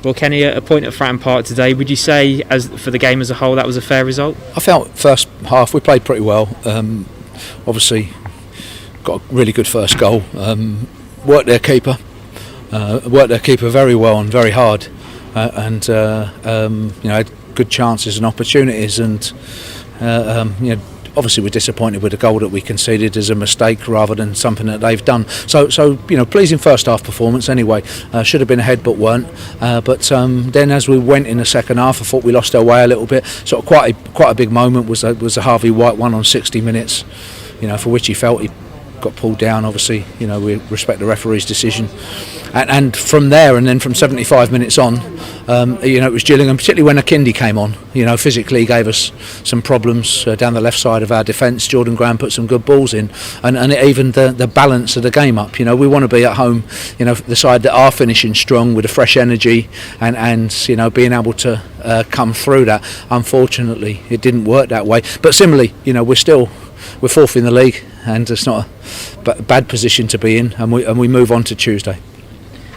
Well, Kenny, a point at Fratton Park today. Would you say, as for the game as a whole, that was a fair result? I felt first half we played pretty well. Obviously, got a really good first goal. Worked their keeper very well and very hard, and had good chances and opportunities. And obviously we're disappointed with the goal that we conceded as a mistake rather than something that they've done. So pleasing first half performance anyway. Should have been ahead but weren't. But then as we went in the second half, I thought we lost our way a little bit. Sort of quite a big moment was a Harvey White one on 60 minutes. For which he felt he got pulled down. Obviously, we respect the referee's decision. And from there, and then from 75 minutes on, it was Gillingham, particularly when Akindi came on. Physically he gave us some problems down the left side of our defence. Jordan Graham put some good balls in, and it evened the balance of the game up. We want to be at home, the side that are finishing strong with a fresh energy, and being able to come through that. Unfortunately, it didn't work that way. But similarly, we're fourth in the league, and it's not a bad position to be in, and we move on to Tuesday.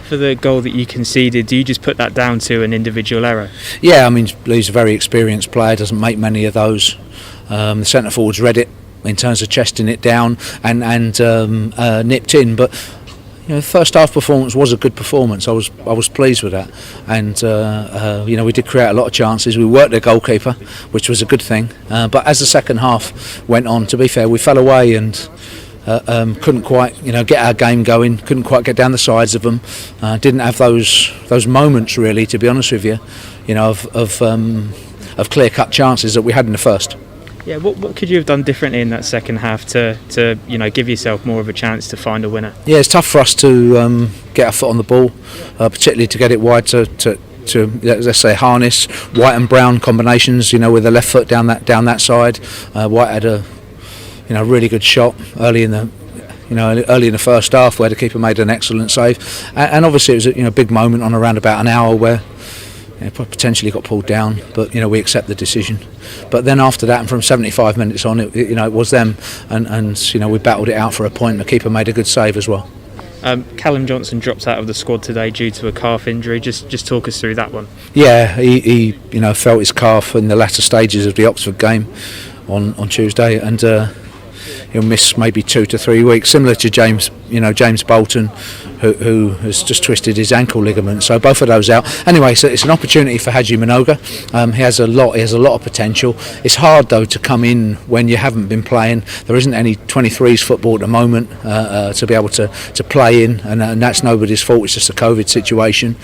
For the goal that you conceded, do you just put that down to an individual error? Yeah, Lee's a very experienced player, doesn't make many of those. The centre forwards read it in terms of chesting it down and nipped in, but the first half performance was a good performance. I was pleased with that, and we did create a lot of chances. We worked their goalkeeper, which was a good thing. But as the second half went on, to be fair, we fell away and couldn't quite get our game going. Couldn't quite get down the sides of them. Didn't have those moments really, to be honest with you, of clear-cut chances that we had in the first. Yeah, what could you have done differently in that second half to give yourself more of a chance to find a winner? Yeah, it's tough for us to get our foot on the ball, particularly to get it wide to let's say harness white and brown combinations. With the left foot down that side. White had a really good shot early in the first half where the keeper made an excellent save, and obviously it was a big moment on around about an hour where. Potentially got pulled down, but we accept the decision. But then after that, and from 75 minutes on, it was them, and we battled it out for a point. The keeper made a good save as well. Callum Johnson dropped out of the squad today due to a calf injury. Just talk us through that one. Yeah, he felt his calf in the latter stages of the Oxford game on Tuesday, and he'll miss maybe 2 to 3 weeks, similar to James Bolton, who has just twisted his ankle ligament. So both of those out. Anyway, so it's an opportunity for Haji Minoga. He has a lot of potential. It's hard though to come in when you haven't been playing. There isn't any 23s football at the moment to be able to play in, and that's nobody's fault. It's just a COVID situation,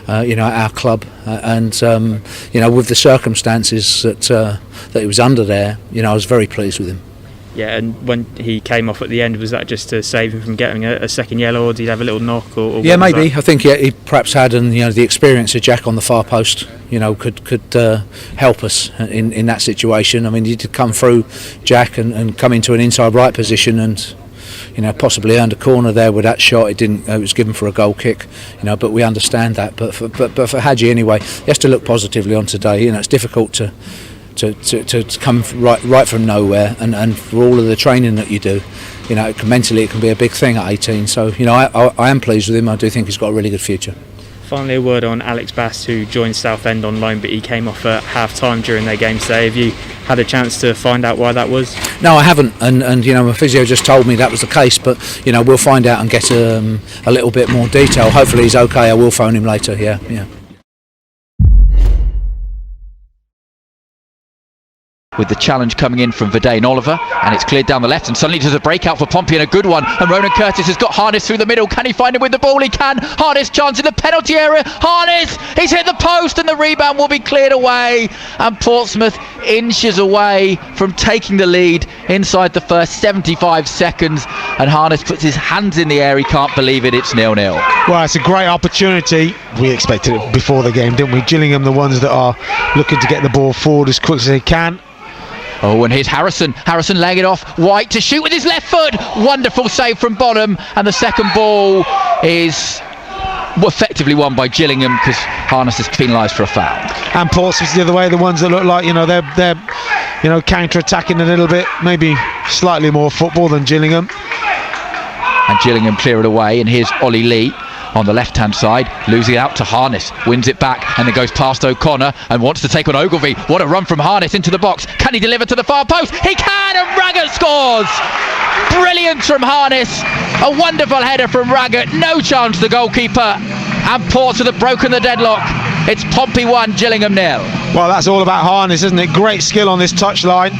at our club, and with the circumstances that he was under there, I was very pleased with him. Yeah, and when he came off at the end, was that just to save him from getting a second yellow, or did he have a little knock? Or yeah, maybe. I think he perhaps had, and the experience of Jack on the far post, could help us in that situation. He did come through Jack and come into an inside right position, and possibly earned a corner there with that shot. It was given for a goal kick, but we understand that. But for Haji anyway, he has to look positively on today. It's difficult to come right from nowhere, and for all of the training that you do, mentally it can be a big thing at 18. So I am pleased with him. I do think he's got a really good future. Finally, a word on Alex Bass, who joined Southend on loan, but he came off at half time during their game today. Have you had a chance to find out why that was? No, I haven't, and my physio just told me that was the case, but we'll find out and get a little bit more detail. Hopefully he's okay. I will phone him later. Yeah. With the challenge coming in from Verdane Oliver, and it's cleared down the left, and suddenly there's a breakout for Pompey, and a good one, and Ronan Curtis has got Harness through the middle. Can he find him with the ball? He can. Harness chance in the penalty area. Harness, he's hit the post, and the rebound will be cleared away, and Portsmouth inches away from taking the lead inside the first 75 seconds, and Harness puts his hands in the air. He can't believe it. It's 0-0. Well, it's a great opportunity. We expected it before the game, didn't we? Gillingham, the ones that are looking to get the ball forward as quick as they can. Oh, and here's Harrison laying it off. White to shoot with his left foot. Wonderful save from Bonham, and the second ball is effectively won by Gillingham because Harness is penalised for a foul. And Portsmouth the other way, the ones that look like they're counter-attacking a little bit, maybe slightly more football than Gillingham. And Gillingham clear it away, and here's Ollie Lee. on the left hand side, losing out to Harness, wins it back and then goes past O'Connor and wants to take on Ogilvie. What a run from Harness into the box. Can he deliver to the far post? He can, and Raggett scores. Brilliant from Harness, a wonderful header from Raggett, no chance the goalkeeper, and Portsmouth have broken the deadlock. It's Pompey 1, Gillingham 0. Well, that's all about Harness, isn't it? Great skill on this touchline.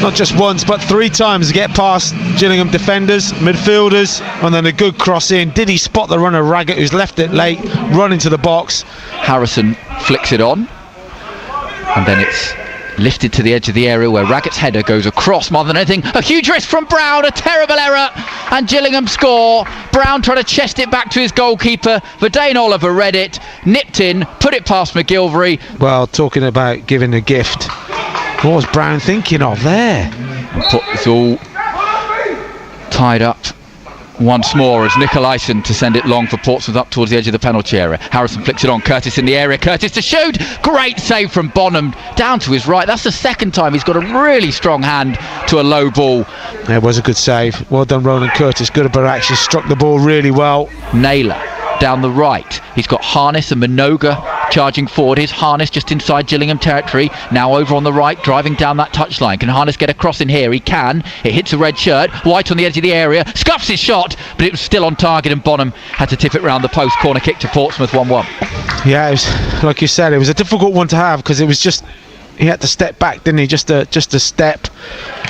Not just once, but 3 times to get past Gillingham defenders, midfielders, and then a good cross in. Did he spot the runner Raggett, who's left it late, run into the box? Harrison flicks it on, and then it's lifted to the edge of the area where Raggett's header goes across more than anything. A huge risk from Brown, a terrible error, and Gillingham score. Brown trying to chest it back to his goalkeeper. Verdane Oliver read it, nipped in, put it past McGilvery. Well, talking about giving a gift, what was Brown thinking of there? It's all tied up once more as Nicolaisen to send it long for Portsmouth up towards the edge of the penalty area. Harrison flicks it on, Curtis in the area, Curtis to shoot, great save from Bonham down to his right. That's the second time he's got a really strong hand to a low ball. It was a good save, well done Ronan Curtis, good about action, struck the ball really well. Naylor down the right, he's got Harness and Minoga charging forward. Here's Harness just inside Gillingham territory, now over on the right, driving down that touchline. Can Harness get a cross in here? He can. It hits a red shirt, White on the edge of the area, scuffs his shot, but it was still on target and Bonham had to tip it round the post. Corner kick to Portsmouth, 1-1. Yeah, it was, like you said, it was a difficult one to have because it was just, he had to step back, didn't he? Just a step.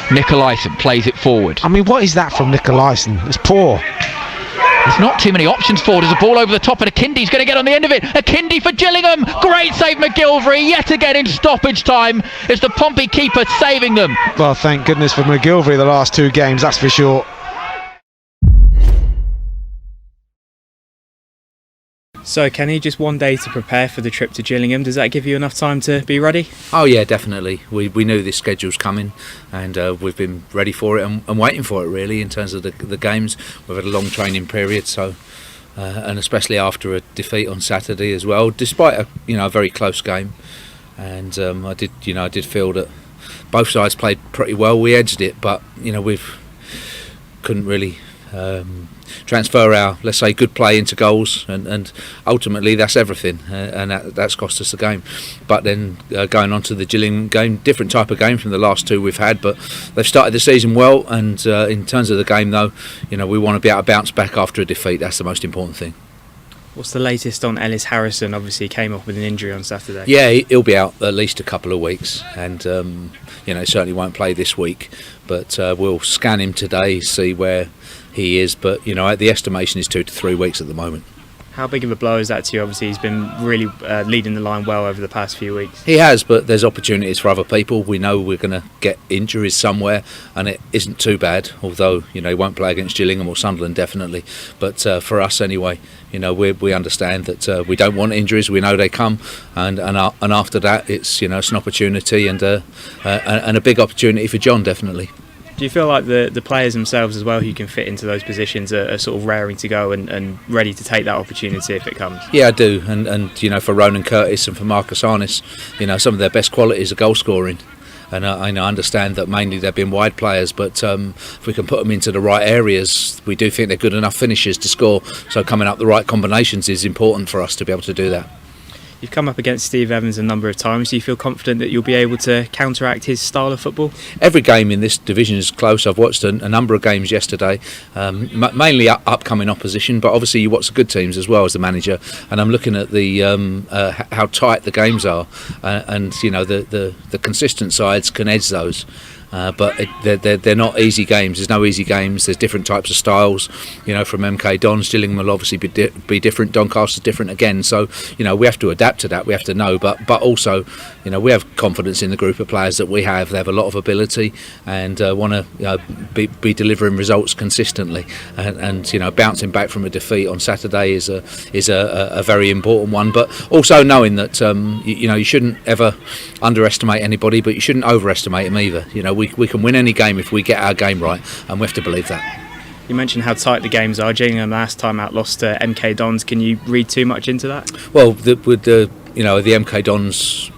Nicolaisen plays it forward. I mean, what is that from Nicolaisen? It's poor. There's not too many options forward. There's a ball over the top and Akindi's going to get on the end of it. Akindi for Gillingham. Great save McGilvery yet again in stoppage time. It's the Pompey keeper saving them. Well, thank goodness for McGilvery the last 2 games, that's for sure. So Kenny, just one day to prepare for the trip to Gillingham. Does that give you enough time to be ready? Oh yeah, definitely. We knew this schedule's coming, and we've been ready for it and waiting for it really. In terms of the games, we've had a long training period, so and especially after a defeat on Saturday as well, despite a very close game. And I did feel that both sides played pretty well. We edged it, but we've couldn't really transfer our, let's say, good play into goals, and ultimately that's everything, and that's cost us the game. But then going on to the Gillingham game, different type of game from the last 2 we've had, but they've started the season well, and in terms of the game though, we want to be able to bounce back after a defeat. That's the most important thing. What's the latest on Ellis Harrison? Obviously he came off with an injury on Saturday. Yeah, he'll be out at least a couple of weeks, and certainly won't play this week, but we'll scan him today, see where he is, but the estimation is 2 to 3 weeks at the moment. How big of a blow is that to you? Obviously he's been really leading the line well over the past few weeks. He has, but there's opportunities for other people. We know we're going to get injuries somewhere, and it isn't too bad, although he won't play against Gillingham or Sunderland definitely, but for us anyway, we understand that we don't want injuries. We know they come, and after that it's it's an opportunity, and a big opportunity for John definitely. Do you feel like the players themselves as well who can fit into those positions are sort of raring to go and ready to take that opportunity if it comes? Yeah, I do, and for Ronan Curtis and for Marcus Harness, some of their best qualities are goal scoring. And I understand that mainly they've been wide players, but if we can put them into the right areas, we do think they're good enough finishers to score. So coming up the right combinations is important for us to be able to do that. You've come up against Steve Evans a number of times. Do you feel confident that you'll be able to counteract his style of football? Every game in this division is close. I've watched a number of games yesterday, mainly upcoming opposition, but obviously you watch the good teams as well as the manager, and I'm looking at the how tight the games are, and the consistent sides can edge those. But they're not easy games. There's no easy games. There's different types of styles. From MK Dons, Gillingham will obviously be different. Doncaster's different again. So we have to adapt to that. We have to know. But also, we have confidence in the group of players that we have. They have a lot of ability and want to be delivering results consistently. And bouncing back from a defeat on Saturday is a very important one. But also knowing that you shouldn't ever underestimate anybody, but you shouldn't overestimate them either. We can win any game if we get our game right, and we have to believe that. You mentioned how tight the games are. Gillingham last time out lost to MK Dons. Can you read too much into that? Well, with the MK Dons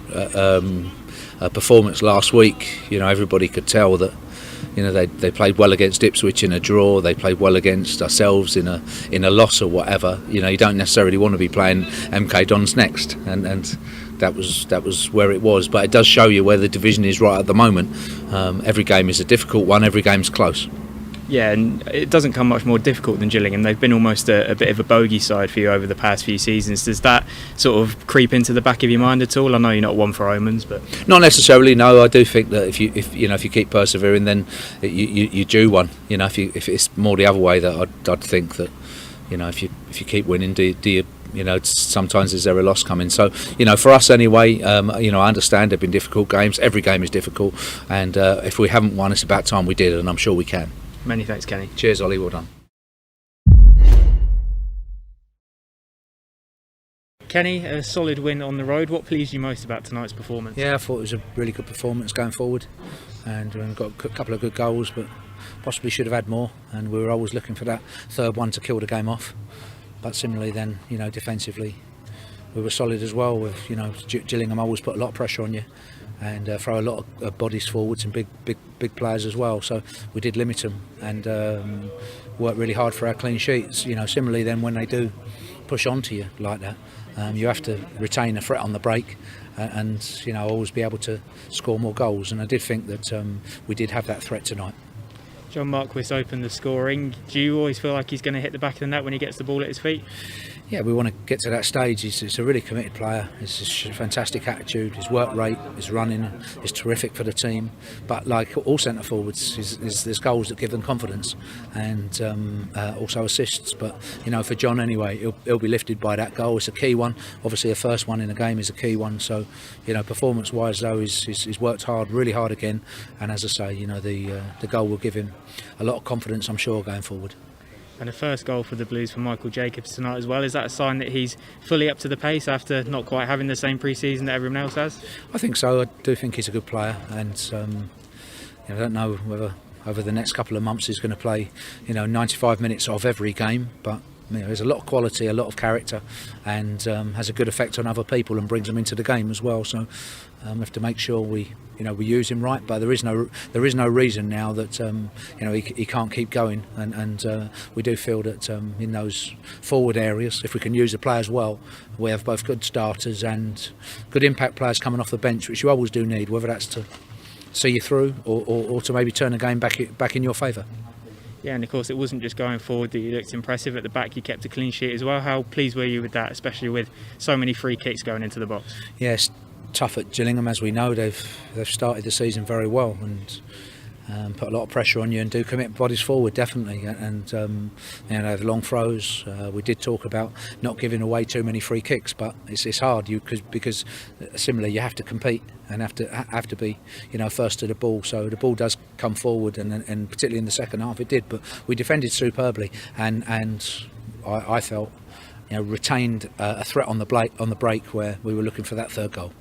performance last week, everybody could tell that You know, they played well against Ipswich in a draw. They played well against ourselves in a loss or whatever. You know, you don't necessarily want to be playing MK Dons next, and that was where it was. But it does show you where the division is right at the moment. Every game is a difficult one. Every game's close. Yeah, and it doesn't come much more difficult than Gillingham. They've been almost a bit of a bogey side for you over the past few seasons. Does that sort of creep into the back of your mind at all? I know you're not one for omens, but not necessarily. No, I do think that if you keep persevering, then you do one. You know, if it's more the other way, that I'd think that, you know, if you keep winning, do you? You know, sometimes is there a loss coming? So, you know, for us anyway, you know, I understand they've been difficult games. Every game is difficult, and if we haven't won, it's about time we did, and I'm sure we can. Many thanks, Kenny. Cheers, Ollie. Well done. Kenny, a solid win on the road. What pleased you most about tonight's performance? Yeah, I thought it was a really good performance going forward, and we got a couple of good goals, but possibly should have had more. And we were always looking for that third one to kill the game off. But similarly, then, you know, defensively, we were solid as well. With, you know, Gillingham always put a lot of pressure on you, and throw a lot of bodies forwards and big players as well. So we did limit them and work really hard for our clean sheets. You know, similarly then when they do push onto you like that, you have to retain a threat on the break and you know, always be able to score more goals. And I did think that we did have that threat tonight. John Marquis opened the scoring. Do you always feel like he's going to hit the back of the net when he gets the ball at his feet? Yeah, we want to get to that stage. He's a really committed player. He's a fantastic attitude. His work rate, his running is terrific for the team. But like all centre forwards, there's goals that give them confidence, and also assists. But you know, for John anyway, he'll be lifted by that goal. It's a key one. Obviously, a first one in a game is a key one. So you know, performance-wise though, he's worked hard, really hard again. And as I say, you know, the goal will give him a lot of confidence, I'm sure, going forward. And a first goal for the Blues for Michael Jacobs tonight as well. Is that a sign that he's fully up to the pace after not quite having the same pre-season that everyone else has? I think so. I do think he's a good player, and I don't know whether over the next couple of months he's going to play, you know, 95 minutes of every game, but you know, there's a lot of quality, a lot of character, and has a good effect on other people and brings them into the game as well. So we have to make sure we use him right. But there is no reason now that he can't keep going. And we do feel that in those forward areas, if we can use the players well, we have both good starters and good impact players coming off the bench, which you always do need, whether that's to see you through or to maybe turn the game back in your favour. Yeah, and of course it wasn't just going forward that you looked impressive. At the back you kept a clean sheet as well. How pleased were you with that, especially with so many free kicks going into the box? Yeah, it's tough at Gillingham, as we know. They've started the season very well and put a lot of pressure on you and do commit bodies forward, definitely. And they have long throws. We did talk about not giving away too many free kicks, but it's hard because similarly you have to compete and have to be, you know, first to the ball. So the ball does come forward, and particularly in the second half it did. But we defended superbly, and I felt, you know, retained a threat on the break where we were looking for that third goal.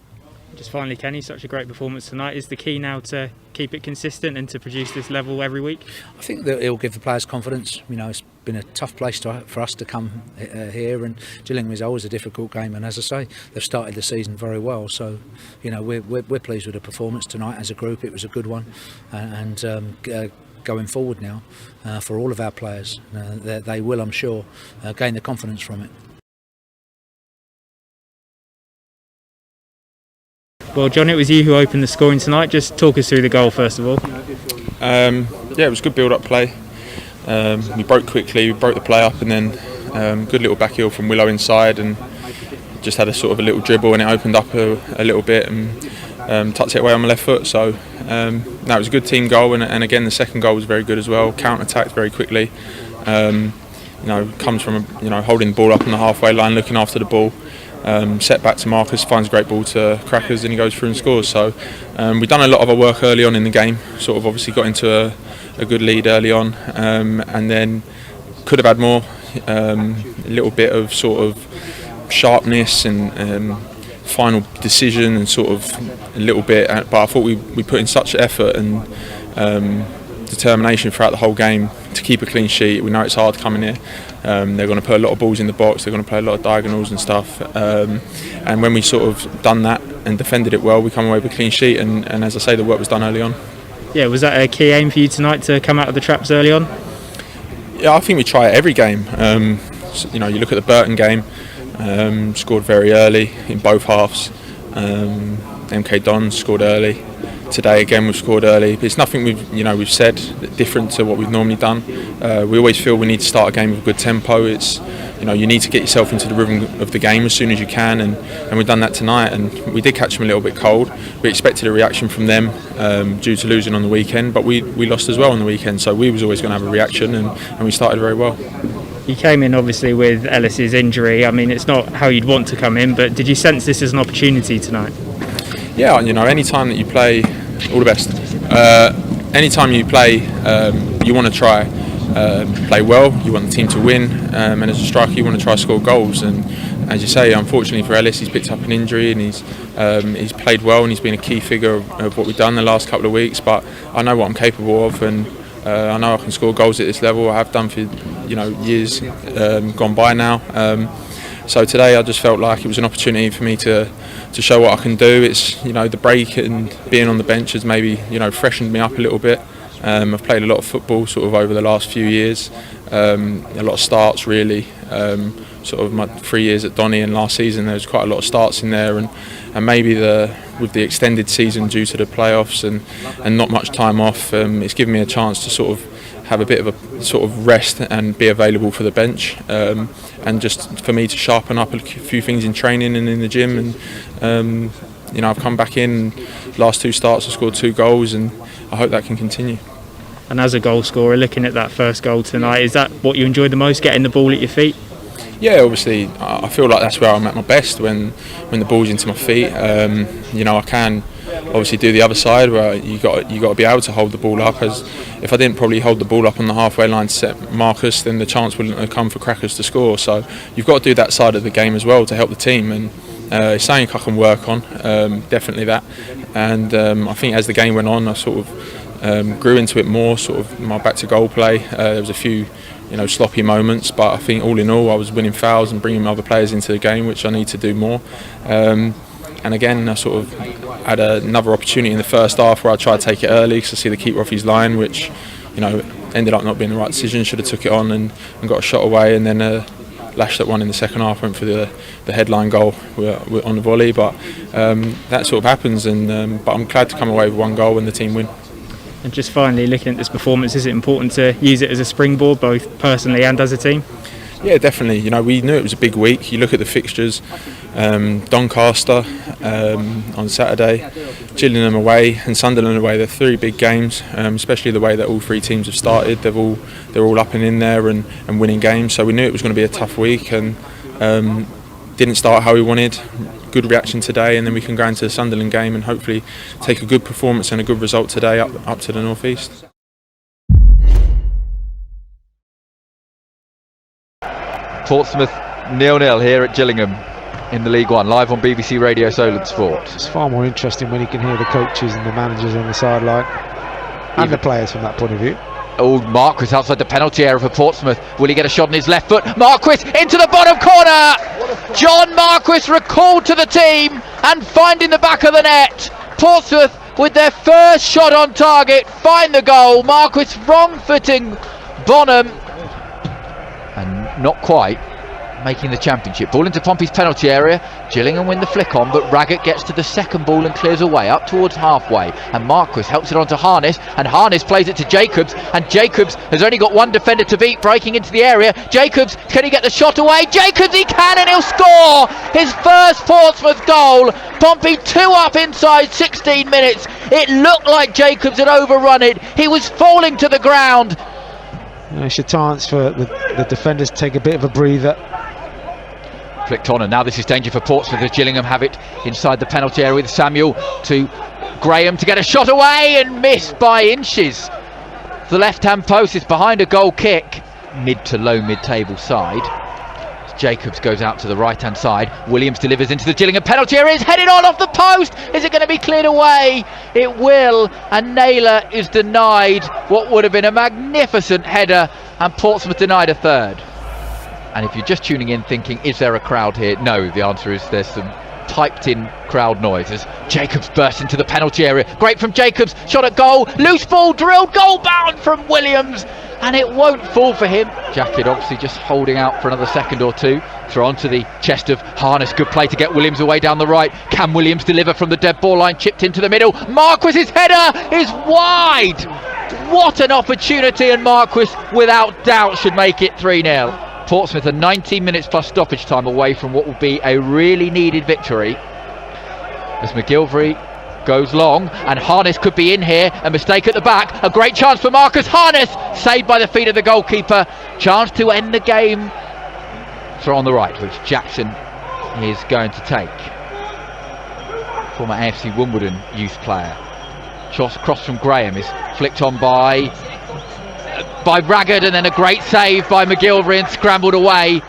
Just finally, Kenny, such a great performance tonight. Is the key now to keep it consistent and to produce this level every week? I think that it'll give the players confidence. You know, it's been a tough place for us to come here, and Gillingham is always a difficult game. And as I say, they've started the season very well. So, you know, we're pleased with the performance tonight as a group. It was a good one, and going forward now for all of our players, they will, I'm sure, gain the confidence from it. Well, John, it was you who opened the scoring tonight. Just talk us through the goal first of all. Yeah, it was good build-up play. We broke quickly, we broke the play up, and then good little back heel from Willow inside, and just had a sort of a little dribble, and it opened up a little bit, and tucked it away on my left foot. So it was a good team goal, and again the second goal was very good as well. Counter-attacked very quickly. Comes from holding the ball up on the halfway line, looking after the ball. Set back to Marcus, finds a great ball to Crackers, and he goes through and scores. So we've done a lot of our work early on in the game, sort of obviously got into a good lead early on, and then could have had more, a little bit of sort of sharpness and final decision and sort of a little bit, but I thought we put in such effort and determination throughout the whole game to keep a clean sheet. We know it's hard coming here. They're going to put a lot of balls in the box, they're going to play a lot of diagonals and stuff, and when we sort of done that and defended it well, we come away with a clean sheet, and as I say, the work was done early on. Yeah, was that a key aim for you tonight to come out of the traps early on? Yeah, I think we try it every game. You look at the Burton game, scored very early in both halves. MK Dons scored early. Today again we've scored early. It's nothing we've said different to what we've normally done. We always feel we need to start a game with a good tempo. It's you need to get yourself into the rhythm of the game as soon as you can, and we've done that tonight. And we did catch them a little bit cold. We expected a reaction from them due to losing on the weekend, but we lost as well on the weekend. So we was always going to have a reaction, and we started very well. You came in obviously with Ellis's injury. I mean, it's not how you'd want to come in, but did you sense this as an opportunity tonight? Yeah, any time that you play, all the best. Any time you play, you want to try play well. You want the team to win, and as a striker, you want to try to score goals. And as you say, unfortunately for Ellis, he's picked up an injury, and he's played well, and he's been a key figure of what we've done the last couple of weeks. But I know what I'm capable of, and I know I can score goals at this level. I have done for years gone by now. So today I just felt like it was an opportunity for me to show what I can do. It's the break and being on the bench has maybe freshened me up a little bit. I've played a lot of football sort of over the last few years, a lot of starts really. Sort of my 3 years at Donny, and last season there was quite a lot of starts in there, and maybe with the extended season due to the playoffs and not much time off, it's given me a chance to sort of have a bit of a sort of rest and be available for the bench, and just for me to sharpen up a few things in training and in the gym. And I've come back in, last 2 starts I've scored 2 goals, and I hope that can continue. And as a goal scorer, looking at that first goal tonight, is that what you enjoyed the most, getting the ball at your feet? Yeah, obviously I feel like that's where I'm at my best, when the ball's into my feet. I can obviously do the other side where you got to be able to hold the ball up. As if I didn't probably hold the ball up on the halfway line to set Marcus, then the chance wouldn't have come for Crackers to score. So you've got to do that side of the game as well to help the team, and it's something I can work on, definitely that. And I think as the game went on, I sort of grew into it more, sort of my back to goal play. There was a few sloppy moments, but I think all in all I was winning fouls and bringing other players into the game, which I need to do more. And again, I sort of had another opportunity in the first half where I tried to take it early because I see the keeper off his line, which ended up not being the right decision. Should have took it on and got a shot away, and then lashed at one in the second half, went for the headline goal on the volley. But that sort of happens, but I'm glad to come away with 1 goal and the team win. And just finally, looking at this performance, is it important to use it as a springboard, both personally and as a team? Yeah, definitely. We knew it was a big week. You look at the fixtures, Doncaster on Saturday, Gillingham away and Sunderland away. They're 3 big games, especially the way that all 3 teams have started. They're all up and in there and winning games. So we knew it was going to be a tough week, and didn't start how we wanted. Good reaction today, and then we can go into the Sunderland game and hopefully take a good performance and a good result today up to the North East. Portsmouth 0-0 here at Gillingham in the League One, live on BBC Radio Solent Sport. It's far more interesting when you can hear the coaches and the managers on the sideline, and the players from that point of view. Oh, Marquis outside the penalty area for Portsmouth. Will he get a shot on his left foot? Marquis into the bottom corner. John Marquis recalled to the team and finding the back of the net. Portsmouth with their first shot on target find the goal. Marquis wrong-footing Bonham, and not quite making the championship. Ball into Pompey's penalty area. Gillingham win the flick on, but Raggett gets to the second ball and clears away up towards halfway, and Marquis helps it on to Harness, and Harness plays it to Jacobs, and Jacobs has only got 1 defender to beat, breaking into the area. Jacobs, can he get the shot away? Jacobs, he can, and he'll score his first Portsmouth goal. Pompey 2 up inside 16 minutes. It looked like Jacobs had overrun it. He was falling to the ground. It's a chance for the defenders to take a bit of a breather. Flicked on, and now this is danger for Portsmouth as Gillingham have it inside the penalty area with Samuel to Graham to get a shot away and missed by inches. The left-hand post is behind a goal kick, mid to low mid-table side. Jacobs goes out to the right-hand side. Williams delivers into the Gillingham penalty area. It's headed on off the post. Is it going to be cleared away? It will, and Naylor is denied what would have been a magnificent header, and Portsmouth denied a third. And if you're just tuning in thinking, is there a crowd here? No, the answer is there's some typed in crowd noise as Jacobs burst into the penalty area. Great from Jacobs, shot at goal, loose ball drilled, goal bound from Williams, and it won't fall for him. Jacket obviously just holding out for another second or two. Throw onto the chest of Harness, good play to get Williams away down the right. Can Williams deliver from the dead ball line, chipped into the middle. Marquis's header is wide. What an opportunity, and Marquis without doubt should make it 3-0. Portsmouth are 19 minutes plus stoppage time away from what will be a really needed victory. As McGilvery goes long, and Harness could be in here. A mistake at the back, a great chance for Marcus Harness, saved by the feet of the goalkeeper. Chance to end the game. Throw on the right, which Jackson is going to take. Former AFC Wimbledon youth player. Shot across from Graham is flicked on by Ragged, and then a great save by McGilvery and scrambled away.